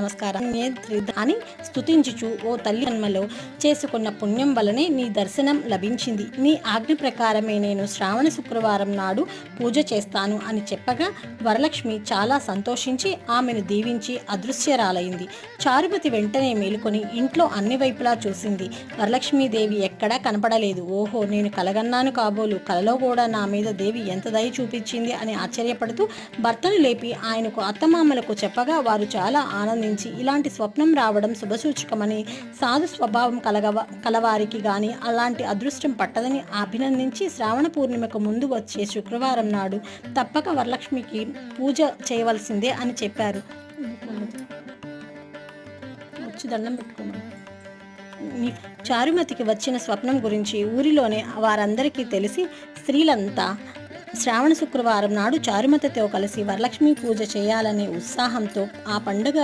నమస్కారం అని స్తుతించుచు, ఓ తల్లి జన్మలో చేసుకున్న పుణ్యం వలనే నీ దర్శనం లభించింది. నీ ఆజ్ఞ ప్రకారమే నేను శ్రావణ శుక్రవారం నాడు పూజ చేస్తాను అని చెప్పగా వరలక్ష్మి చాలా సంతోషించి ఆమెను దీవించి అదృశ్యరాలైంది. చారుమతి వెంటనే మేలుకొని ఇంట్లో అన్ని వైపులా చూసింది. వరలక్ష్మీదేవి ఎక్కడా కనపడలేదు. ఓహో, నేను కలగన్నాను కాబోలు, కలలో కూడా నా మీద దేవి ఎంత దయ చూపించింది అని ఆశ్చర్యపడుతూ భర్తను లేపి ఆయనకు అత్తమామలకు చెప్పగా వారు చాలా ఆనందించి ఇలాంటి స్వప్నం రావడం శుభసూచకమని, సాధు స్వభావం కలవారికి గాని అలాంటి అదృష్టం పట్టదని అభినందించి శ్రావణ పూర్ణిమకు ముందు వచ్చే శుక్రవారం నాడు తప్పక వరలక్ష్మికి పూజ చేయవలసిందే అని చెప్పారు. వచ్చి దండం పెట్టుకున్నాం. చారుమతికి వచ్చిన స్వప్నం గురించి ఊరిలోనే వారందరికీ తెలిసి స్త్రీలంతా శ్రావణ శుక్రవారం నాడు చారుమతితో కలిసి వరలక్ష్మి పూజ చేయాలనే ఉత్సాహంతో ఆ పండుగ